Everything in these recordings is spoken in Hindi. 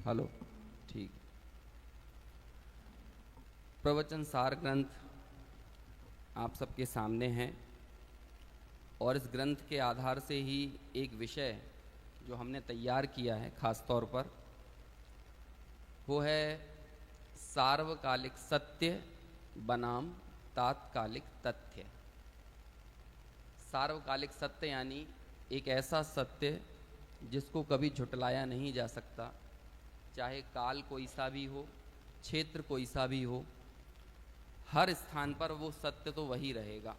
हेलो। ठीक। प्रवचन सार ग्रंथ आप सबके सामने हैं और इस ग्रंथ के आधार से ही एक विषय जो हमने तैयार किया है खास तौर पर, वो है सार्वकालिक सत्य बनाम तात्कालिक तथ्य। सार्वकालिक सत्य यानी एक ऐसा सत्य जिसको कभी झुटलाया नहीं जा सकता, चाहे काल कोई सा भी हो, क्षेत्र कोई सा भी हो, हर स्थान पर वो सत्य तो वही रहेगा।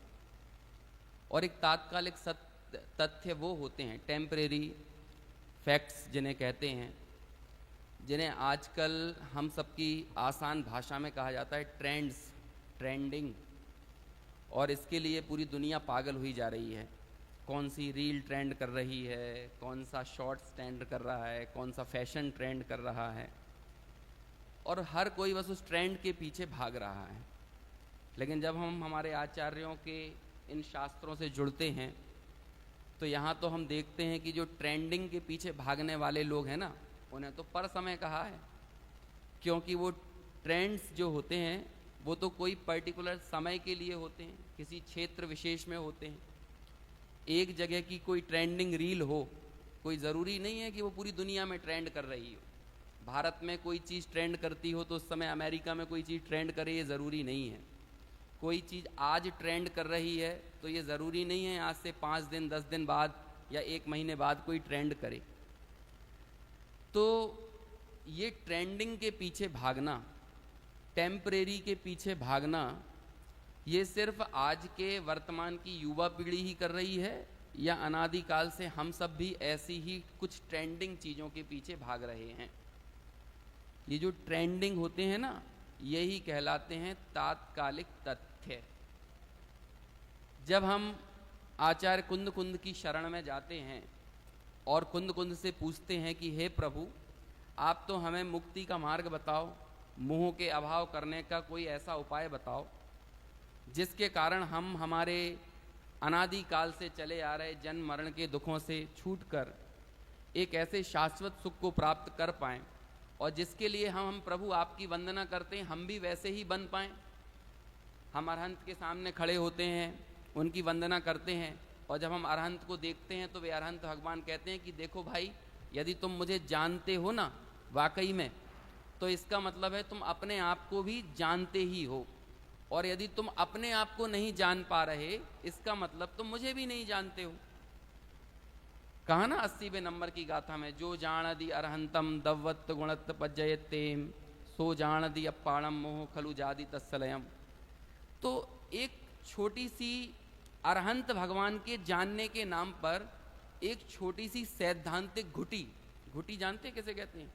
और एक तात्कालिक सत्य तथ्य वो होते हैं, टेम्परेरी फैक्ट्स जिन्हें कहते हैं, जिन्हें आजकल हम सबकी आसान भाषा में कहा जाता है ट्रेंड्स, ट्रेंडिंग। और इसके लिए पूरी दुनिया पागल हुई जा रही है। कौन सी रील ट्रेंड कर रही है, कौन सा शॉर्ट्स ट्रेंड कर रहा है, कौन सा फैशन ट्रेंड कर रहा है, और हर कोई बस उस ट्रेंड के पीछे भाग रहा है। लेकिन जब हम हमारे आचार्यों के इन शास्त्रों से जुड़ते हैं तो यहाँ तो हम देखते हैं कि जो ट्रेंडिंग के पीछे भागने वाले लोग हैं ना, उन्हें तो पर समय कहा है, क्योंकि वो ट्रेंड्स जो होते हैं वो तो कोई पर्टिकुलर समय के लिए होते हैं, किसी क्षेत्र विशेष में होते हैं। एक जगह की कोई ट्रेंडिंग रील हो, कोई ज़रूरी नहीं है कि वो पूरी दुनिया में ट्रेंड कर रही हो। भारत में कोई चीज़ ट्रेंड करती हो तो उस समय अमेरिका में कोई चीज़ ट्रेंड करे, ये ज़रूरी नहीं है। कोई चीज़ आज ट्रेंड कर रही है तो ये ज़रूरी नहीं है आज से 5 दिन 10 दिन बाद या 1 महीने बाद कोई ट्रेंड करे। तो ये ट्रेंडिंग के पीछे भागना, टेम्परेरी के पीछे भागना, ये सिर्फ आज के वर्तमान की युवा पीढ़ी ही कर रही है या अनादिकाल से हम सब भी ऐसी ही कुछ ट्रेंडिंग चीज़ों के पीछे भाग रहे हैं? ये जो ट्रेंडिंग होते हैं ना, यही कहलाते हैं तात्कालिक तथ्य। जब हम आचार्य कुंद कुंद की शरण में जाते हैं और कुंद कुंद से पूछते हैं कि हे प्रभु, आप तो हमें मुक्ति का मार्ग बताओ, मोह के अभाव करने का कोई ऐसा उपाय बताओ जिसके कारण हम हमारे अनादिकाल से चले आ रहे जन्म मरण के दुखों से छूटकर एक ऐसे शाश्वत सुख को प्राप्त कर पाएं, और जिसके लिए हम प्रभु आपकी वंदना करते हैं, हम भी वैसे ही बन पाएं। हम अरहंत के सामने खड़े होते हैं, उनकी वंदना करते हैं, और जब हम अरहंत को देखते हैं तो वे अरहंत भगवान कहते हैं कि देखो भाई, यदि तुम मुझे जानते हो ना वाकई में, तो इसका मतलब है तुम अपने आप को भी जानते ही हो, और यदि तुम अपने आप को नहीं जान पा रहे, इसका मतलब तुम मुझे भी नहीं जानते हो। कहा ना 80वें नंबर की गाथा में, जो जान दी अरहंतम दव्वत गुणत पज्जयतेम, सो जान दी अपाणम मोह खलु जादी तत्सलयम। तो एक छोटी सी अरहंत भगवान के जानने के नाम पर एक छोटी सी सैद्धांतिक घुटी, घुटी जानते किसे कहते हैं?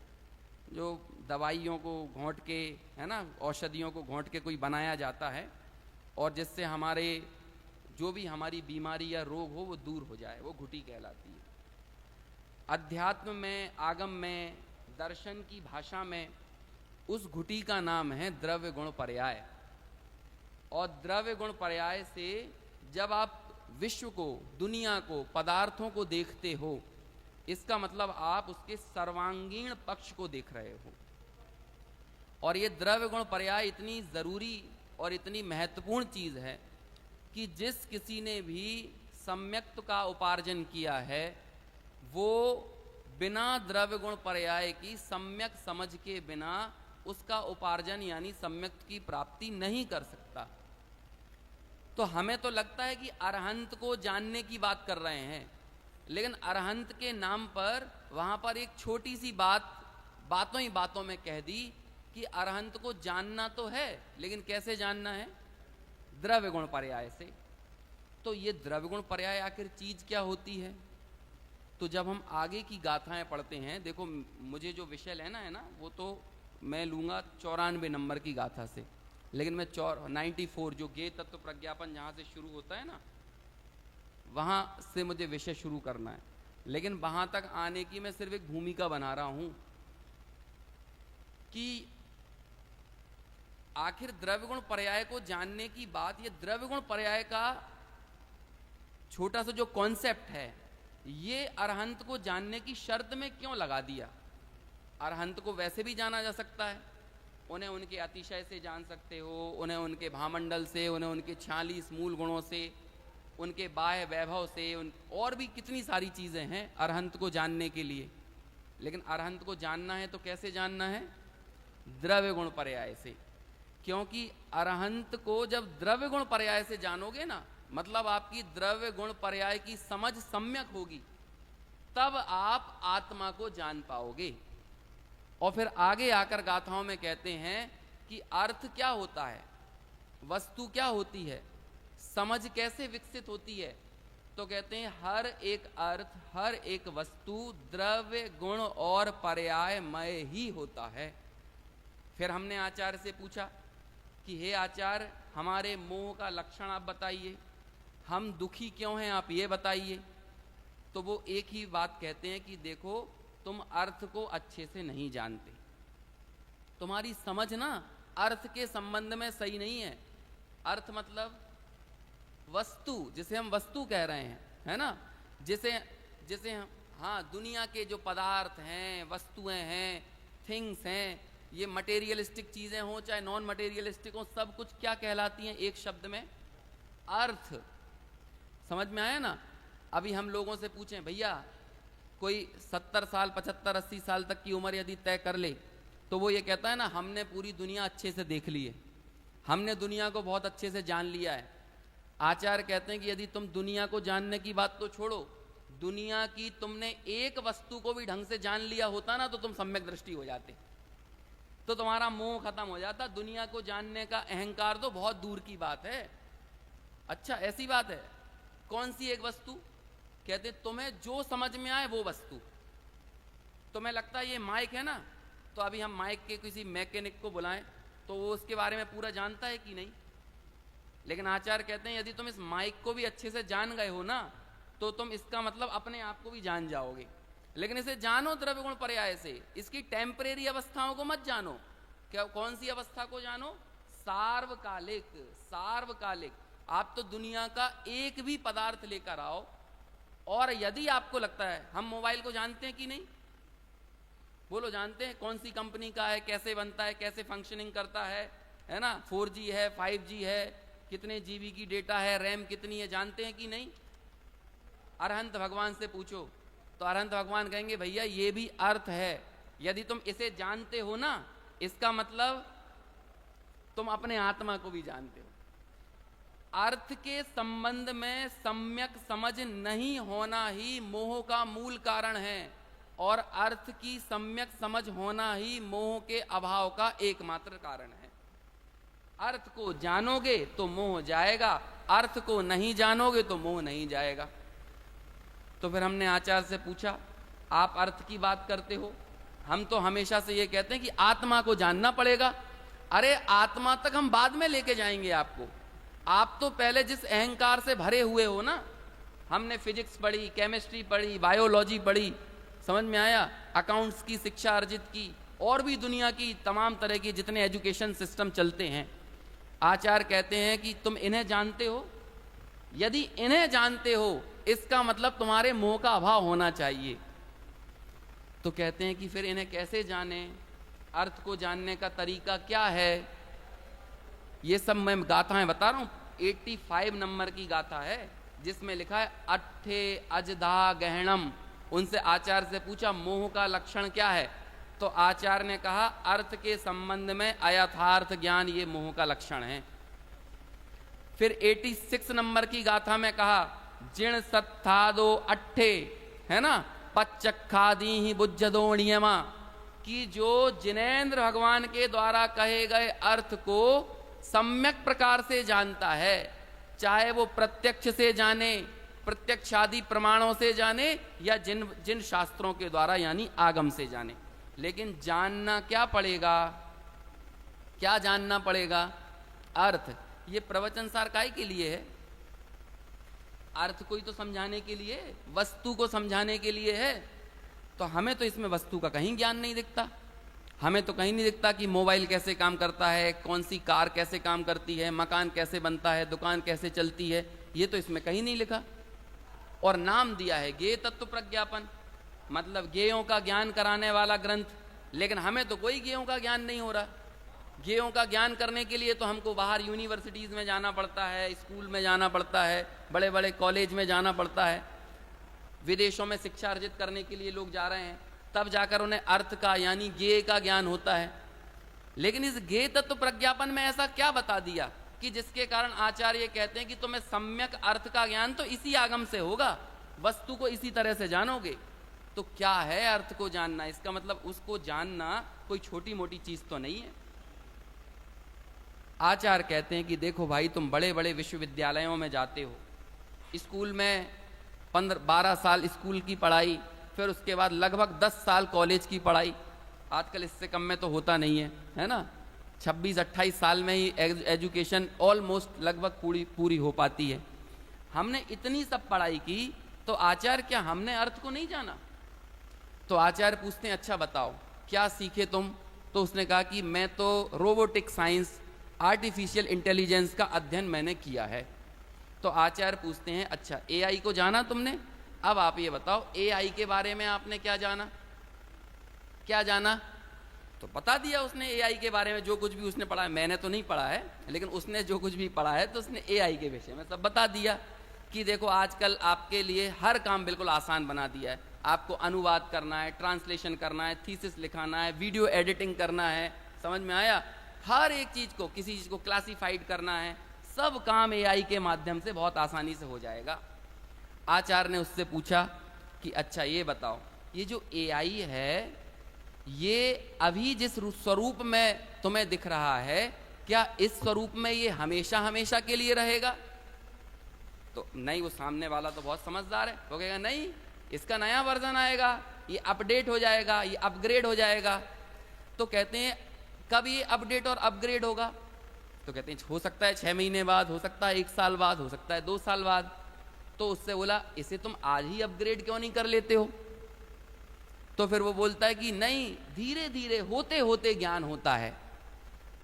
जो दवाइयों को घोंट के, है ना, औषधियों को घोंट के कोई बनाया जाता है और जिससे हमारे जो भी हमारी बीमारी या रोग हो वो दूर हो जाए, वो घुटी कहलाती है। अध्यात्म में, आगम में, दर्शन की भाषा में उस घुटी का नाम है द्रव्य गुण पर्याय। और द्रव्य गुण पर्याय से जब आप विश्व को, दुनिया को, पदार्थों को देखते हो, इसका मतलब आप उसके सर्वांगीण पक्ष को देख रहे हो। और ये द्रव्य गुण पर्याय इतनी जरूरी और इतनी महत्वपूर्ण चीज है कि जिस किसी ने भी सम्यक्त का उपार्जन किया है, वो बिना द्रव्य गुण पर्याय की सम्यक समझ के बिना उसका उपार्जन यानी सम्यक्त की प्राप्ति नहीं कर सकता। तो हमें तो लगता है कि अरहंत को जानने की बात कर रहे हैं, लेकिन अरहंत के नाम पर वहां पर एक छोटी सी बात बातों ही बातों में कह दी कि अरहंत को जानना तो है, लेकिन कैसे जानना है? द्रव्य गुण पर्याय से। तो ये द्रव्य गुण पर्याय आखिर चीज क्या होती है? तो जब हम आगे की गाथाएं पढ़ते हैं, देखो मुझे जो विषय लेना है ना, वो तो मैं लूंगा 94 नंबर की गाथा से, लेकिन मैं 94 जो गे तत्व प्रज्ञापन जहां से शुरू होता है ना, वहां से मुझे विषय शुरू करना है। लेकिन वहां तक आने की मैं सिर्फ एक भूमिका बना रहा हूं कि आखिर द्रव्य गुण पर्याय को जानने की बात, ये द्रव्य गुण पर्याय का छोटा सा जो कॉन्सेप्ट है, ये अरहंत को जानने की शर्त में क्यों लगा दिया? अरहंत को वैसे भी जाना जा सकता है, उन्हें उनके अतिशय से जान सकते हो, उन्हें उनके भामंडल से, उन्हें उनके 46 मूल गुणों से, उनके बाह्य वैभव से, और भी कितनी सारी चीज़ें हैं अरहंत को जानने के लिए। लेकिन अरहंत को जानना है तो कैसे जानना है? द्रव्य गुण पर्याय से। क्योंकि अरहंत को जब द्रव्य गुण पर्याय से जानोगे ना, मतलब आपकी द्रव्य गुण पर्याय की समझ सम्यक होगी, तब आप आत्मा को जान पाओगे। और फिर आगे आकर गाथाओं में कहते हैं कि अर्थ क्या होता है, वस्तु क्या होती है, समझ कैसे विकसित होती है। तो कहते हैं हर एक अर्थ, हर एक वस्तु द्रव्य गुण और पर्यायमय ही होता है। फिर हमने आचार्य से पूछा कि हे आचार्य, हमारे मोह का लक्षण आप बताइए, हम दुखी क्यों हैं आप ये बताइए। तो वो एक ही बात कहते हैं कि देखो, तुम अर्थ को अच्छे से नहीं जानते, तुम्हारी समझ ना अर्थ के संबंध में सही नहीं है। अर्थ मतलब वस्तु, जिसे हम वस्तु कह रहे हैं, है ना, जिसे हम, हाँ, दुनिया के जो पदार्थ हैं, वस्तुएं हैं, थिंग्स हैं, ये मटेरियलिस्टिक चीजें हों चाहे नॉन मटेरियलिस्टिक हो, सब कुछ क्या कहलाती हैं एक शब्द में? अर्थ। समझ में आया ना? अभी हम लोगों से पूछें, भैया कोई 70 साल 75 80 साल तक की उम्र यदि तय कर ले, तो वो ये कहता है ना, हमने पूरी दुनिया अच्छे से देख ली है, हमने दुनिया को बहुत अच्छे से जान लिया है। आचार्य कहते हैं कि यदि तुम दुनिया को जानने की बात तो छोड़ो, दुनिया की तुमने एक वस्तु को भी ढंग से जान लिया होता ना, तो तुम सम्यक दृष्टि हो जाते, तो तुम्हारा मोह खत्म हो जाता। दुनिया को जानने का अहंकार तो बहुत दूर की बात है। अच्छा, ऐसी बात है? कौन सी एक वस्तु? कहते तुम्हें जो समझ में आए वो वस्तु। तुम्हें लगता है ये माइक है ना, तो अभी हम माइक के किसी मैकेनिक को बुलाएं तो वो उसके बारे में पूरा जानता है कि नहीं? लेकिन आचार्य कहते हैं यदि तुम इस माइक को भी अच्छे से जान गए हो ना, तो तुम इसका मतलब अपने आप को भी जान जाओगे। लेकिन इसे जानो द्रव्य गुण पर्याय से, इसकी टेम्परेरी अवस्थाओं को मत जानो। क्या, कौन सी अवस्था को जानो? सार्वकालिक। सार्वकालिक। आप तो दुनिया का एक भी पदार्थ लेकर आओ, और यदि आपको लगता है, हम मोबाइल को जानते हैं कि नहीं? बोलो, जानते हैं? कौन सी कंपनी का है, कैसे बनता है, कैसे फंक्शनिंग करता है ना? 4G है, 5G है, कितने GB की डेटा है, रैम कितनी है, जानते हैं कि नहीं? अरहंत भगवान से पूछो तो अरहंत भगवान कहेंगे भैया ये भी अर्थ है। यदि तुम इसे जानते हो ना, इसका मतलब तुम अपने आत्मा को भी जानते हो। अर्थ के संबंध में सम्यक समझ नहीं होना ही मोह का मूल कारण है, और अर्थ की सम्यक समझ होना ही मोह के अभाव का एकमात्र कारण है। अर्थ को जानोगे तो मोह जाएगा, अर्थ को नहीं जानोगे तो मोह नहीं जाएगा। तो फिर हमने आचार्य से पूछा, आप अर्थ की बात करते हो, हम तो हमेशा से ये कहते हैं कि आत्मा को जानना पड़ेगा। अरे आत्मा तक हम बाद में लेके जाएंगे आपको, आप तो पहले जिस अहंकार से भरे हुए हो ना, हमने फिजिक्स पढ़ी, केमिस्ट्री पढ़ी, बायोलॉजी पढ़ी, समझ में आया, अकाउंट्स की शिक्षा अर्जित की, और भी दुनिया की तमाम तरह की जितने एजुकेशन सिस्टम चलते हैं। आचार्य कहते हैं कि तुम इन्हें जानते हो, यदि इन्हें जानते हो इसका मतलब तुम्हारे मोह का अभाव होना चाहिए। तो कहते हैं कि फिर इन्हें कैसे जाने, अर्थ को जानने का तरीका क्या है? ये सब मैं गाथाएं बता रहा हूं। 85 नंबर की गाथा है जिसमें लिखा है अट्ठे अजधा गहणम। उनसे आचार्य से पूछा मोह का लक्षण क्या है, तो आचार्य ने कहा अर्थ के संबंध में अयथार्थ ज्ञान ये मोह का लक्षण है। फिर 86 नंबर की गाथा में कहा जिण सत्थादो अट्ठे, है ना, पच्चखादी ही बुज्जदो नियमा, कि जो जिनेंद्र भगवान के द्वारा कहे गए अर्थ को सम्यक प्रकार से जानता है, चाहे वो प्रत्यक्ष से जाने, प्रत्यक्षादि प्रमाणों से जाने, या जिन शास्त्रों के द्वारा यानी आगम से जाने, लेकिन जानना क्या पड़ेगा? क्या जानना पड़ेगा? अर्थ। ये प्रवचन सार काय के लिए है? अर्थ को ही तो समझाने के लिए, वस्तु को समझाने के लिए है। तो हमें तो इसमें वस्तु का कहीं ज्ञान नहीं दिखता। हमें तो कहीं नहीं दिखता कि मोबाइल कैसे काम करता है, कौन सी कार कैसे काम करती है, मकान कैसे बनता है, दुकान कैसे चलती है, ये तो इसमें कहीं नहीं लिखा। और नाम दिया है ज्ञेय तत्व प्रज्ञापन, मतलब ज्ञेयों का ज्ञान कराने वाला ग्रंथ। लेकिन हमें तो कोई गेयों का ज्ञान नहीं हो रहा। गेयों का ज्ञान करने के लिए तो हमको बाहर यूनिवर्सिटीज़ में जाना पड़ता है, स्कूल में जाना पड़ता है, बड़े बड़े कॉलेज में जाना पड़ता है, विदेशों में शिक्षा अर्जित करने के लिए लोग जा रहे हैं, तब जाकर उन्हें अर्थ का यानी गेय का ज्ञान होता है। लेकिन इस गेय तत्व प्रज्ञापन में ऐसा क्या बता दिया कि जिसके कारण आचार्य कहते हैं कि तुम्हें सम्यक अर्थ का ज्ञान तो इसी आगम से होगा, वस्तु को इसी तरह से जानोगे। तो क्या है अर्थ को जानना? इसका मतलब उसको जानना कोई छोटी मोटी चीज तो नहीं है। आचार्य कहते हैं कि देखो भाई, तुम बड़े बड़े विश्वविद्यालयों में जाते हो, स्कूल में 12 साल स्कूल की पढ़ाई, फिर उसके बाद लगभग 10 साल कॉलेज की पढ़ाई, आजकल इससे कम में तो होता नहीं है ना। 26-28 साल में ही एजुकेशन ऑलमोस्ट लगभग पूरी हो पाती है। हमने इतनी सब पढ़ाई की, तो आचार्य क्या हमने अर्थ को नहीं जाना? तो आचार्य पूछते हैं अच्छा बताओ क्या सीखे तुम? तो उसने कहा कि मैं तो रोबोटिक साइंस, आर्टिफिशियल इंटेलिजेंस का अध्ययन मैंने किया है। तो आचार्य पूछते हैं अच्छा एआई को जाना तुमने? अब आप ये बताओ एआई के बारे में आपने क्या जाना? क्या जाना? तो बता दिया उसने एआई के बारे में जो कुछ भी उसने पढ़ा है। मैंने तो नहीं पढ़ा है, लेकिन उसने जो कुछ भी पढ़ा है तो उसने एआई के विषय में सब बता दिया कि देखो आजकल आपके लिए हर काम बिल्कुल आसान बना दिया है। आपको अनुवाद करना है, ट्रांसलेशन करना है, थीसिस लिखाना है, वीडियो एडिटिंग करना है, समझ में आया? हर एक चीज को, किसी चीज को क्लासिफाइड करना है, सब काम एआई के माध्यम से बहुत आसानी से हो जाएगा। आचार्य ने उससे पूछा कि अच्छा ये बताओ, ये जो एआई है ये अभी जिस स्वरूप में तुम्हें दिख रहा है, क्या इस स्वरूप में ये हमेशा हमेशा के लिए रहेगा? तो नहीं, वो सामने वाला तो बहुत समझदार है, वो कहेगा नहीं, इसका नया वर्जन आएगा, ये अपडेट हो जाएगा, ये अपग्रेड हो जाएगा। तो कहते हैं कब ये अपडेट और अपग्रेड होगा? तो कहते हैं हो सकता है 6 महीने बाद, हो सकता है 1 साल बाद, हो सकता है 2 साल बाद। तो उससे बोला इसे तुम आज ही अपग्रेड क्यों नहीं कर लेते हो? तो फिर वो बोलता है कि नहीं, धीरे धीरे होते होते ज्ञान होता है।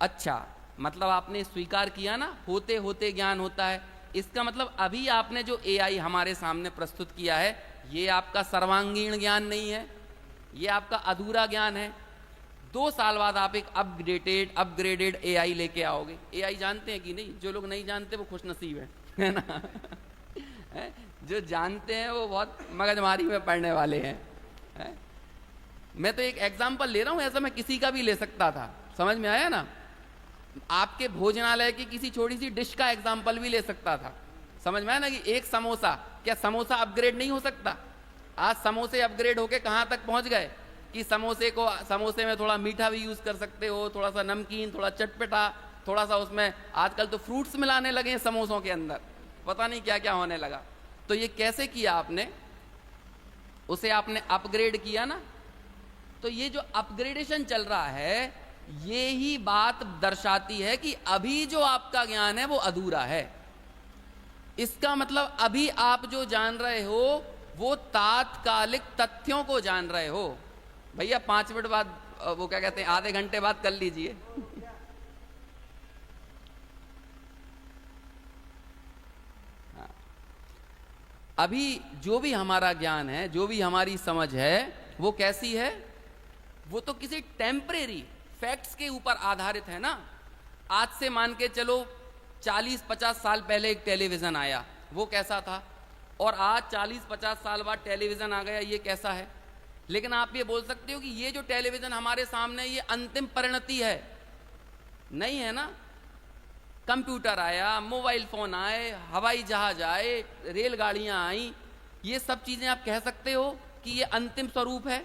अच्छा, मतलब आपने स्वीकार किया ना, होते होते ज्ञान होता है। इसका मतलब अभी आपने जो एआई हमारे सामने प्रस्तुत किया है, ये आपका सर्वांगीण ज्ञान नहीं है, ये आपका अधूरा ज्ञान है। 2 साल बाद आप एक अपग्रेडेड एआई लेके आओगे। एआई जानते हैं कि नहीं? जो लोग नहीं जानते वो खुशनसीब है ना? जो जानते हैं वो बहुत मगजमारी में पड़ने वाले हैं। मैं तो एक एग्जाम्पल ले रहा हूं, ऐसा मैं किसी का भी ले सकता था, समझ में आया ना? आपके भोजनालय की किसी छोटी सी डिश का एग्जाम्पल भी ले सकता था, समझ में आया ना? कि एक समोसा, क्या समोसा अपग्रेड नहीं हो सकता? आज समोसे अपग्रेड होके कहां तक पहुंच गए कि समोसे में थोड़ा मीठा भी यूज कर सकते हो, थोड़ा सा नमकीन, थोड़ा चटपटा, थोड़ा सा उसमें आजकल तो फ्रूट्स मिलाने लगे हैं समोसों के अंदर, पता नहीं क्या क्या होने लगा। तो ये कैसे किया आपने? उसे आपने अपग्रेड किया ना। तो ये जो अपग्रेडेशन चल रहा है, ये ही बात दर्शाती है कि अभी जो आपका ज्ञान है वो अधूरा है। इसका मतलब अभी आप जो जान रहे हो वो तात्कालिक तथ्यों को जान रहे हो। भैया 5 मिनट बाद, वो क्या कहते हैं, आधे घंटे बाद कर लीजिए। अभी जो भी हमारा ज्ञान है, जो भी हमारी समझ है, वो कैसी है? वो तो किसी टेम्परेरी फैक्ट्स के ऊपर आधारित है ना। आज से मान के चलो 40-50 साल पहले एक टेलीविजन आया, वो कैसा था? और आज 40-50 साल बाद टेलीविजन आ गया, ये कैसा है? लेकिन आप ये बोल सकते हो कि ये जो टेलीविजन हमारे सामने, ये अंतिम परिणति है? नहीं है ना। कंप्यूटर आया, मोबाइल फोन आए, हवाई जहाज आए, रेलगाड़ियां आई, ये सब चीजें आप कह सकते हो कि ये अंतिम स्वरूप है।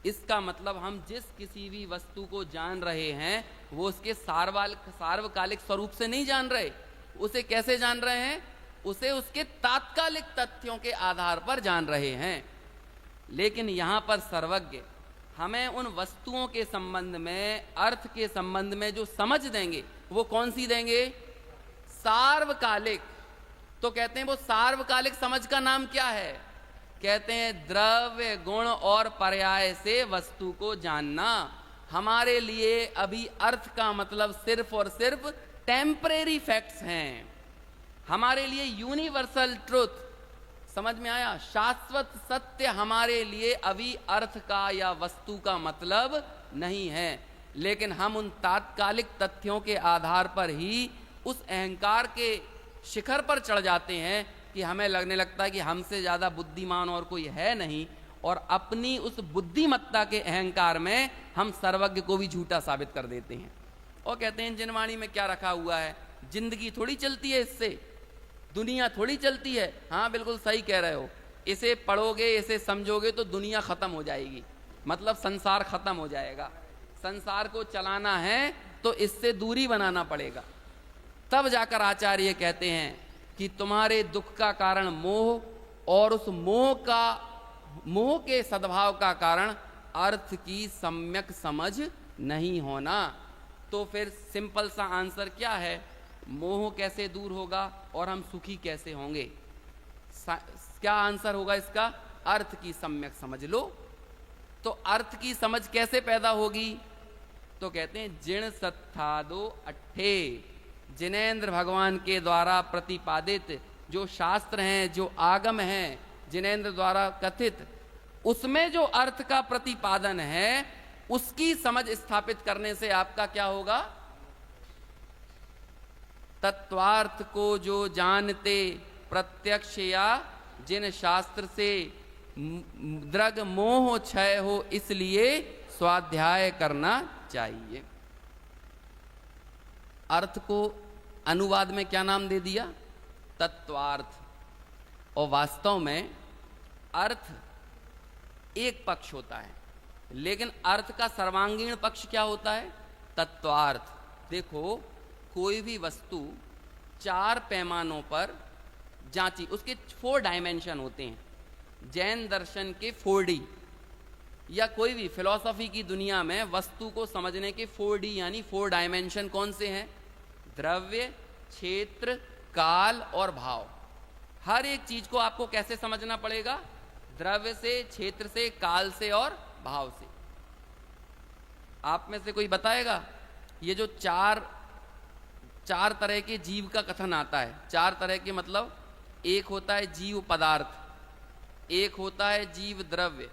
इसका मतलब हम जिस किसी भी वस्तु को जान रहे हैं वो उसके सार्वकालिक स्वरूप से नहीं जान रहे। उसे कैसे जान रहे हैं? उसे उसके तात्कालिक तथ्यों के आधार पर जान रहे हैं। लेकिन यहां पर सर्वज्ञ हमें उन वस्तुओं के संबंध में, अर्थ के संबंध में जो समझ देंगे, वो कौन सी देंगे? सार्वकालिक। तो कहते हैं वो सार्वकालिक समझ का नाम क्या है? कहते हैं द्रव्य, गुण और पर्याय से वस्तु को जानना। हमारे लिए अभी अर्थ का मतलब सिर्फ और सिर्फ टेम्परेरी फैक्ट्स हैं। हमारे लिए यूनिवर्सल ट्रुथ, समझ में आया? शाश्वत सत्य हमारे लिए अभी अर्थ का या वस्तु का मतलब नहीं है। लेकिन हम उन तात्कालिक तथ्यों के आधार पर ही उस अहंकार के शिखर पर चढ़ जाते हैं कि हमें लगने लगता है कि हमसे ज़्यादा बुद्धिमान और कोई है नहीं, और अपनी उस बुद्धिमत्ता के अहंकार में हम सर्वज्ञ को भी झूठा साबित कर देते हैं और कहते हैं जिनवाणी में क्या रखा हुआ है, जिंदगी थोड़ी चलती है इससे, दुनिया थोड़ी चलती है। हाँ बिल्कुल सही कह रहे हो, इसे पढ़ोगे, इसे समझोगे तो दुनिया खत्म हो जाएगी, मतलब संसार खत्म हो जाएगा। संसार को चलाना है तो इससे दूरी बनाना पड़ेगा। तब जाकर आचार्य कहते हैं कि तुम्हारे दुख का कारण मोह, और उस मोह के सद्भाव का कारण अर्थ की सम्यक समझ नहीं होना। तो फिर सिंपल सा आंसर क्या है, मोह कैसे दूर होगा और हम सुखी कैसे होंगे? क्या आंसर होगा इसका? अर्थ की सम्यक समझ लो। तो अर्थ की समझ कैसे पैदा होगी? तो कहते हैं जिण सत्थादो अट्ठे, जिनेंद्र भगवान के द्वारा प्रतिपादित जो शास्त्र हैं, जो आगम हैं, जिनेंद्र द्वारा कथित, उसमें जो अर्थ का प्रतिपादन है उसकी समझ स्थापित करने से आपका क्या होगा? तत्वार्थ को जो जानते प्रत्यक्ष या जिन शास्त्र से दृग मोह क्षय हो, इसलिए स्वाध्याय करना चाहिए। अर्थ को अनुवाद में क्या नाम दे दिया? तत्वार्थ। और वास्तव में अर्थ एक पक्ष होता है, लेकिन अर्थ का सर्वांगीण पक्ष क्या होता है? तत्वार्थ। देखो, कोई भी वस्तु 4 पैमानों पर जांची, उसके 4 डायमेंशन होते हैं। जैन दर्शन के 4D या कोई भी फिलॉसफी की दुनिया में वस्तु को समझने के 4D यानी 4 डायमेंशन कौन से हैं? द्रव्य, क्षेत्र, काल और भाव। हर एक चीज को आपको कैसे समझना पड़ेगा? द्रव्य से, क्षेत्र से, काल से और भाव से। आप में से कोई बताएगा ये जो चार तरह के जीव का कथन आता है? 4 तरह के मतलब, एक होता है जीव पदार्थ, एक होता है जीव द्रव्य,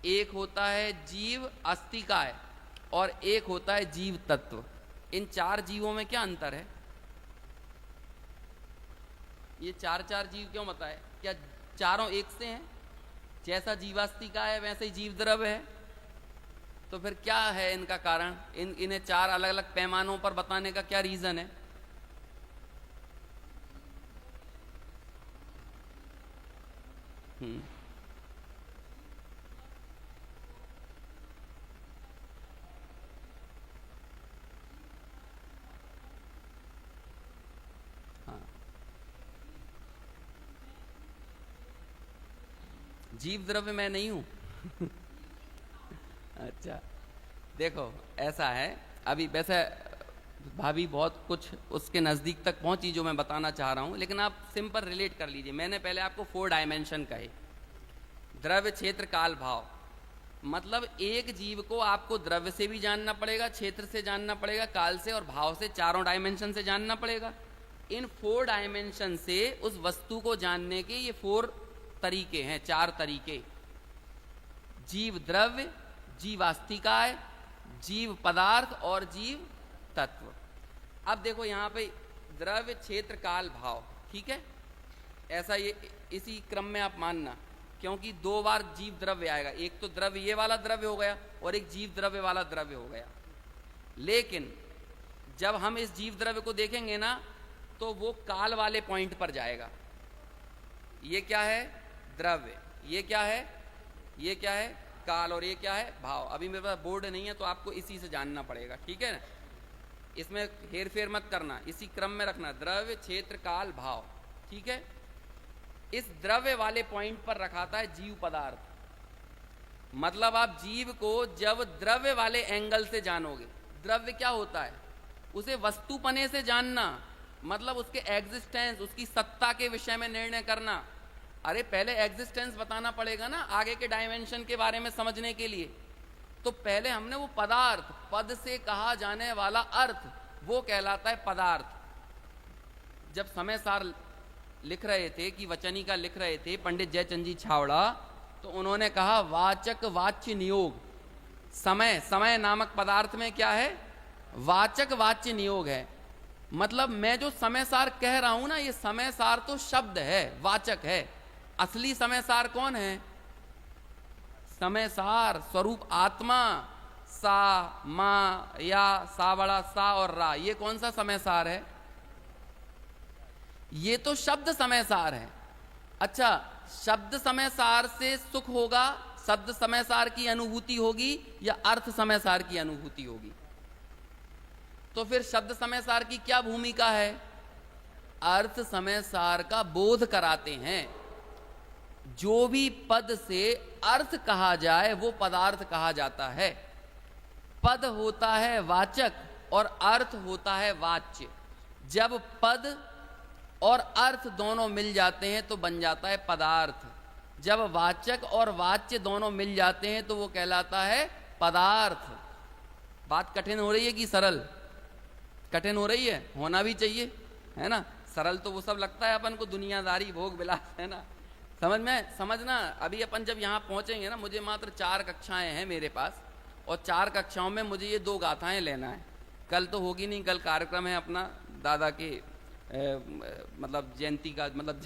एक होता है जीव अस्तिकाय और एक होता है जीव तत्व। इन 4 जीवों में क्या अंतर है? ये 4 जीव क्यों बताए? क्या चारों एक से हैं? जैसा जीवास्तिका है वैसे ही जीव द्रव्य है। तो फिर क्या है इनका कारण? इन्हें 4 अलग अलग पैमानों पर बताने का क्या रीजन है? हाँ, जीव द्रव्य मैं नहीं हूं। अच्छा, देखो ऐसा है, अभी वैसे भाभी बहुत कुछ उसके नज़दीक तक पहुंची जो मैं बताना चाह रहा हूं, लेकिन आप सिंपल रिलेट कर लीजिए। मैंने पहले आपको 4 डायमेंशन कहे, द्रव्य, क्षेत्र, काल, भाव। मतलब एक जीव को आपको द्रव्य से भी जानना पड़ेगा, क्षेत्र से जानना पड़ेगा, काल से और भाव से, 4 डायमेंशन से जानना पड़ेगा। इन 4 डायमेंशन से उस वस्तु को जानने के ये 4 तरीके हैं, 4 तरीके। जीव द्रव्य, जीवास्तिकाय, जीव पदार्थ और जीव तत्व। अब देखो यहाँ पे द्रव्य, क्षेत्र, काल, भाव, ठीक है? ऐसा ये इसी क्रम में आप मानना, क्योंकि 2 बार जीव द्रव्य आएगा। एक तो द्रव्य ये वाला द्रव्य हो गया और एक जीव द्रव्य वाला द्रव्य हो गया। लेकिन जब हम इस जीव द्रव्य को देखेंगे ना, तो वो काल वाले पॉइंट पर जाएगा। ये क्या है? द्रव्य। ये क्या है? ये क्या है? काल। और ये क्या है? भाव। अभी मेरे पास बोर्ड नहीं है तो आपको इसी से जानना पड़ेगा, ठीक है ना? इसमें हेर फेर मत करना, इसी क्रम में रखना, द्रव्य, क्षेत्र, काल, भाव, ठीक है? इस द्रव्य वाले पॉइंट पर रखा था जीव पदार्थ। मतलब आप जीव को जब द्रव्य वाले एंगल से जानोगे, द्रव्य क्या होता है? उसे वस्तुपने से जानना, मतलब उसके एग्जिस्टेंस, उसकी सत्ता के विषय में निर्णय करना। अरे पहले एग्जिस्टेंस बताना पड़ेगा ना आगे के डायमेंशन के बारे में समझने के लिए। तो पहले हमने वो पदार्थ, पद से कहा जाने वाला अर्थ, वो कहलाता है पदार्थ। जब समय सार लिख रहे थे कि वचनी का लिख रहे थे पंडित जयचंद जी छावड़ा, तो उन्होंने कहा वाचक वाच्य नियोग, समय, समय नामक पदार्थ में क्या है? वाचक वाच्य नियोग है। मतलब मैं जो समय सार कह रहा हूं ना, ये समय सार तो शब्द है, वाचक है। असली समय सार कौन है? समय सार स्वरूप आत्मा, सा, मा, या, सा बड़ा सा और रा, ये कौन सा समय सार है? ये तो शब्द समय सार है। अच्छा, शब्द समय सार से सुख होगा, शब्द समय सार की अनुभूति होगी, या अर्थ समय सार की अनुभूति होगी? तो फिर शब्द समय सार की क्या भूमिका है? अर्थ समय सार का बोध कराते हैं। जो भी पद से अर्थ कहा जाए वो पदार्थ कहा जाता है। पद होता है वाचक और अर्थ होता है वाच्य। जब पद और अर्थ दोनों मिल जाते हैं तो बन जाता है पदार्थ। जब वाचक और वाच्य दोनों मिल जाते हैं तो वो कहलाता है पदार्थ। बात कठिन हो रही है कि सरल? कठिन हो रही है, होना भी चाहिए, है ना। सरल तो वो सब लगता है अपन को, दुनियादारी, भोग विलास, है ना। समझना। अभी अपन जब यहाँ पहुंचेंगे ना, मुझे मात्र 4 कक्षाएं हैं मेरे पास, और 4 कक्षाओं में मुझे ये 2 गाथाएं लेना है। कल तो होगी नहीं, कल कार्यक्रम है अपना दादा के मतलब जयंती का, मतलब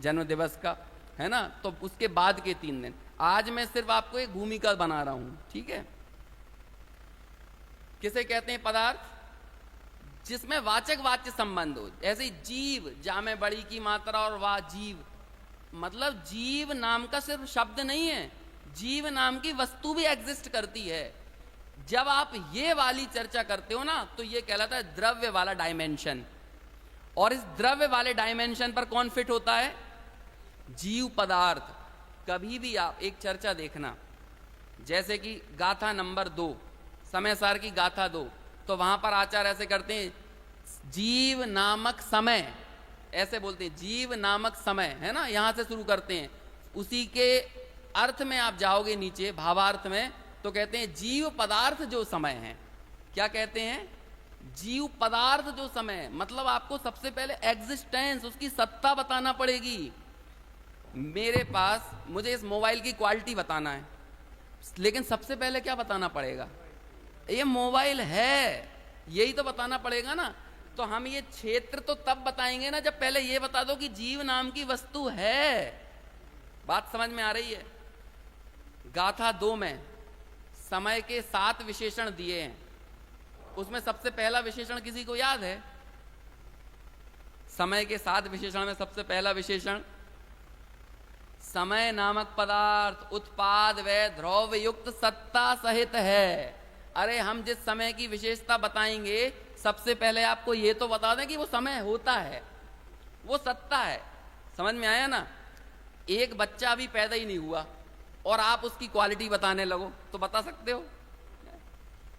जन्म दिवस का, है ना। तो उसके बाद के 3 दिन, आज मैं सिर्फ आपको एक भूमिका बना रहा हूं, ठीक है। किसे कहते हैं? पदार्थ जिसमें वाचक वाच्य संबंध हो। ऐसे ही जीव, जा में बड़ी की मात्रा और वाह जीव, मतलब जीव नाम का सिर्फ शब्द नहीं है, जीव नाम की वस्तु भी एग्जिस्ट करती है। जब आप ये वाली चर्चा करते हो ना, तो ये कहलाता है द्रव्य वाला डायमेंशन। और इस द्रव्य वाले डायमेंशन पर कौन फिट होता है? जीव पदार्थ। कभी भी आप एक चर्चा देखना, जैसे कि गाथा नंबर 2, समय सार की गाथा 2, तो वहां पर आचार्य ऐसे करते हैं, जीव नामक समय, ऐसे बोलते हैं, जीव नामक समय, है ना। यहां से शुरू करते हैं। उसी के अर्थ में आप जाओगे नीचे भावार्थ में, तो कहते हैं जीव पदार्थ जो समय है। क्या कहते हैं? जीव पदार्थ जो समय। मतलब आपको सबसे पहले एग्जिस्टेंस, उसकी सत्ता बताना पड़ेगी। मेरे पास, मुझे इस मोबाइल की क्वालिटी बताना है, लेकिन सबसे पहले क्या बताना पड़ेगा? ये मोबाइल है, यही तो बताना पड़ेगा ना। तो हम ये क्षेत्र तो तब बताएंगे ना जब पहले ये बता दो कि जीव नाम की वस्तु है। बात समझ में आ रही है? गाथा 2 में समय के 7 विशेषण दिए हैं। उसमें सबसे पहला विशेषण किसी को याद है? समय के 7 विशेषण में सबसे पहला विशेषण, समय नामक पदार्थ उत्पाद व द्रव्य युक्त सत्ता सहित है। अरे हम जिस समय की विशेषता बताएंगे, सबसे पहले आपको ये तो बता दें कि वो समय होता है, वो सत्ता है। समझ में आया ना? एक बच्चा अभी पैदा ही नहीं हुआ और आप उसकी क्वालिटी बताने लगो, तो बता सकते हो?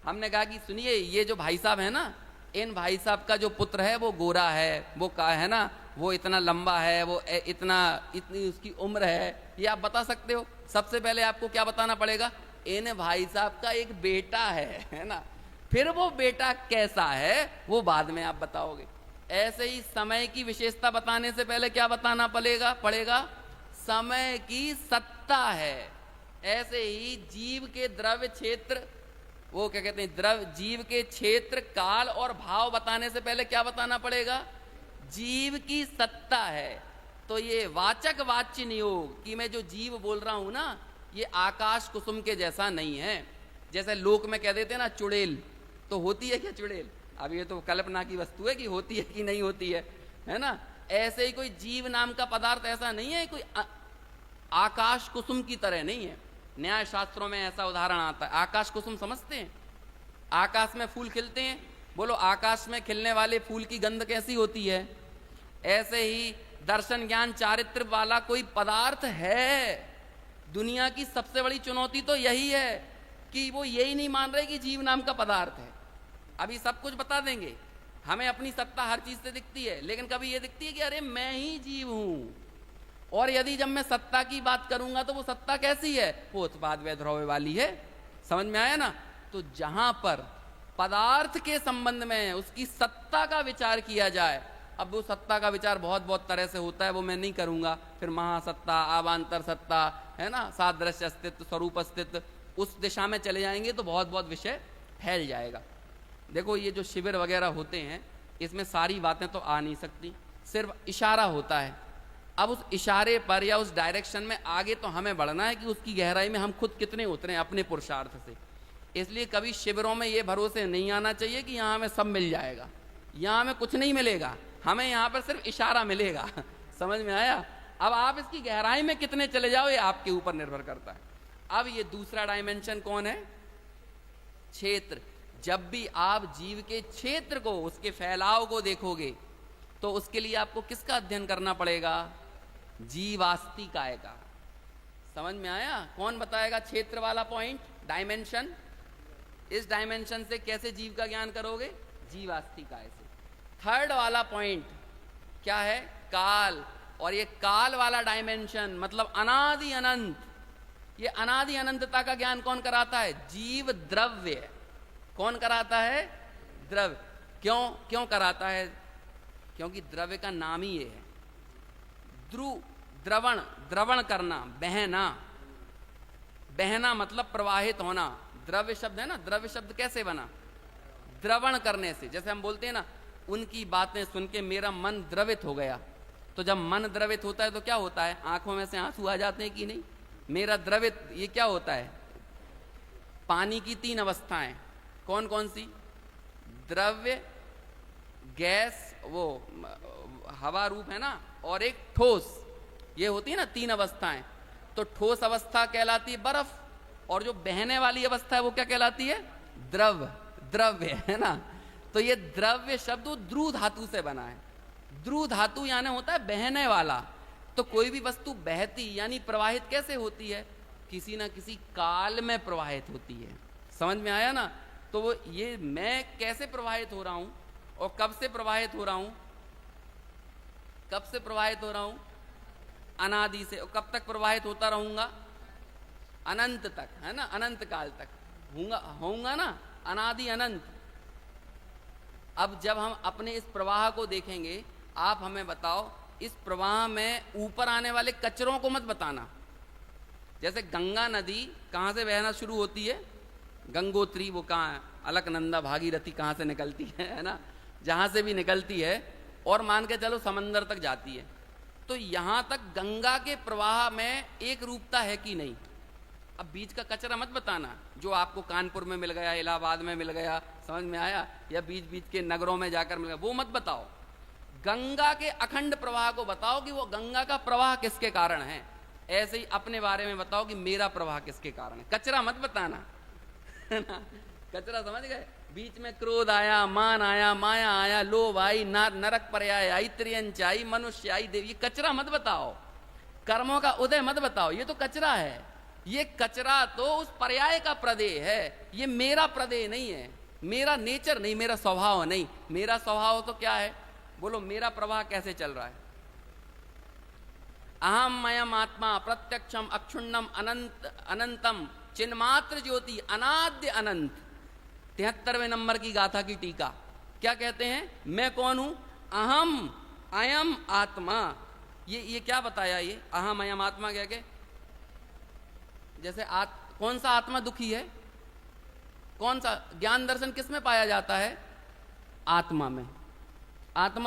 हमने कहा कि सुनिए, ये जो भाई साहब है ना, इन भाई साहब का जो पुत्र है वो गोरा है, वो का है ना, वो इतना लंबा है, वो इतनी उसकी उम्र है, ये आप बता सकते हो? सबसे पहले आपको क्या बताना पड़ेगा? इन भाई साहब का एक बेटा है ना। फिर वो बेटा कैसा है वो बाद में आप बताओगे। ऐसे ही समय की विशेषता बताने से पहले क्या बताना पड़ेगा? समय की सत्ता है। ऐसे ही जीव के द्रव्य क्षेत्र, वो क्या कहते हैं, जीव के क्षेत्र, काल और भाव बताने से पहले क्या बताना पड़ेगा? जीव की सत्ता है। तो ये वाचक वाच्य नियोग कि मैं जो जीव बोल रहा हूं ना, ये आकाश कुसुम के जैसा नहीं है। जैसे लोक में कह देते हैं ना चुड़ैल, तो होती है क्या चुड़ैल? अब ये तो कल्पना की वस्तु है कि होती है कि नहीं होती है ना। ऐसे ही कोई जीव नाम का पदार्थ ऐसा नहीं है, कोई आकाश कुसुम की तरह नहीं है। न्याय शास्त्रों में ऐसा उदाहरण आता है। आकाश कुसुम समझते हैं? आकाश में फूल खिलते हैं, बोलो आकाश में खिलने वाले फूल की गंध कैसी होती है? ऐसे ही दर्शन ज्ञान चारित्र वाला कोई पदार्थ है। दुनिया की सबसे बड़ी चुनौती तो यही है कि वो यही नहीं मान रहे कि जीव नाम का पदार्थ है। अभी सब कुछ बता देंगे, हमें अपनी सत्ता हर चीज से दिखती है, लेकिन कभी ये दिखती है कि अरे मैं ही जीव हूं। और यदि जब मैं सत्ता की बात करूंगा तो वो सत्ता कैसी है? वो उत्पाद व द्रव्य वाली है। समझ में आया ना? तो जहां पर पदार्थ के संबंध में उसकी सत्ता का विचार किया जाए, अब वो सत्ता का विचार बहुत बहुत तरह से होता है, वो मैं नहीं करूंगा। फिर महासत्ता, आवांतर सत्ता, है ना, सादृश्य अस्तित्व, स्वरूप अस्तित्व, उस दिशा में चले जाएंगे तो बहुत बहुत विषय फैल जाएगा। देखो ये जो शिविर वगैरह होते हैं इसमें सारी बातें तो आ नहीं सकती, सिर्फ इशारा होता है। अब उस इशारे पर या उस डायरेक्शन में आगे तो हमें बढ़ना है कि उसकी गहराई में हम खुद कितने उतरे अपने पुरुषार्थ से। इसलिए कभी शिविरों में ये भरोसे नहीं आना चाहिए कि यहाँ हमें सब मिल जाएगा। यहाँ हमें कुछ नहीं मिलेगा, हमें यहाँ पर सिर्फ इशारा मिलेगा। समझ में आया? अब आप इसकी गहराई में कितने चले जाओ ये आपके ऊपर निर्भर करता है। अब ये दूसरा डायमेंशन कौन है? क्षेत्र। जब भी आप जीव के क्षेत्र को, उसके फैलाव को देखोगे तो उसके लिए आपको किसका अध्ययन करना पड़ेगा? जीवास्तिकाय का। समझ में आया? कौन बताएगा क्षेत्र वाला पॉइंट, डायमेंशन? इस डायमेंशन से कैसे जीव का ज्ञान करोगे? जीवास्तिकाय से। थर्ड वाला पॉइंट क्या है? काल। और ये काल वाला डायमेंशन मतलब अनादि अनंत, ये अनादि अनंतता का ज्ञान कौन कराता है? जीव द्रव्य। कौन कराता है? द्रव्य। क्यों कराता है? क्योंकि द्रव्य का नाम ही ये है। द्रवण, द्रवण करना, बहना। बहना मतलब प्रवाहित होना। द्रव्य शब्द है ना, द्रव्य शब्द कैसे बना? द्रवण करने से। जैसे हम बोलते हैं ना, उनकी बातें सुन के मेरा मन द्रवित हो गया। तो जब मन द्रवित होता है तो क्या होता है? आंखों में से आंसू आ जाते हैं कि नहीं? मेरा द्रवित, ये क्या होता है? पानी की 3 अवस्थाएं। कौन कौन सी? द्रव्य, गैस, वो हवा रूप है ना, और एक ठोस। ये होती है ना 3 अवस्थाएं। तो ठोस अवस्था कहलाती है बर्फ, और जो बहने वाली अवस्था है वो क्या कहलाती है? द्रव्य, है ना। तो ये द्रव्य शब्द द्रु धातु से बना है। द्रु धातु यानी होता है बहने वाला। तो कोई भी वस्तु बहती यानी प्रवाहित कैसे होती है? किसी ना किसी काल में प्रवाहित होती है। समझ में आया ना? तो वो ये मैं कैसे प्रवाहित हो रहा हूं और कब से प्रवाहित हो रहा हूं? कब से प्रवाहित हो रहा हूं? अनादि से। और कब तक प्रवाहित होता रहूंगा? अनंत तक, है ना, अनंत काल तक होऊंगा ना, अनादि अनंत। अब जब हम अपने इस प्रवाह को देखेंगे, आप हमें बताओ इस प्रवाह में ऊपर आने वाले कचरों को मत बताना। जैसे गंगा नदी कहाँ से बहना शुरू होती है? गंगोत्री, वो कहाँ है? अलकनंदा, भागीरथी कहाँ से निकलती है ना, जहाँ से भी निकलती है, और मान के चलो समंदर तक जाती है। तो यहाँ तक गंगा के प्रवाह में एक रूपता है कि नहीं? अब बीच का कचरा मत बताना जो आपको कानपुर में मिल गया, इलाहाबाद में मिल गया, समझ में आया, या बीच बीच के नगरों में जाकर मिल गया, वो मत बताओ। गंगा के अखंड प्रवाह को बताओ कि वो गंगा का प्रवाह किसके कारण है। ऐसे ही अपने बारे में बताओ कि मेरा प्रवाह किसके कारण है। कचरा मत बताना, है ना। कचरा समझ गए? बीच में क्रोध आया, मान आया, माया आया, लोभ आई, नरक पर्याय आई, त्रियंच आई, मनुष्य आई, देव, ये कचरा मत बताओ। कर्मों का उदय मत बताओ, ये तो कचरा है। ये कचरा तो उस पर्याय का प्रदेय है, ये मेरा प्रदेय नहीं है, मेरा नेचर नहीं, मेरा स्वभाव नहीं। मेरा स्वभाव तो क्या है? बोलो, मेरा प्रवाह कैसे चल रहा है? अहम मयम आत्मा प्रत्यक्षम अक्षुण्णम अनंतम चिन्मात्र ज्योति अनाद्य अनंत। 73वें नंबर की गाथा की टीका क्या कहते हैं? मैं कौन हूं? अहम अयम आत्मा। ये क्या बताया? ये अहम अयम आत्मा क्या के? जैसे कौन सा आत्मा दुखी है? कौन सा ज्ञान दर्शन किस में पाया जाता है? आत्मा में। आत्मा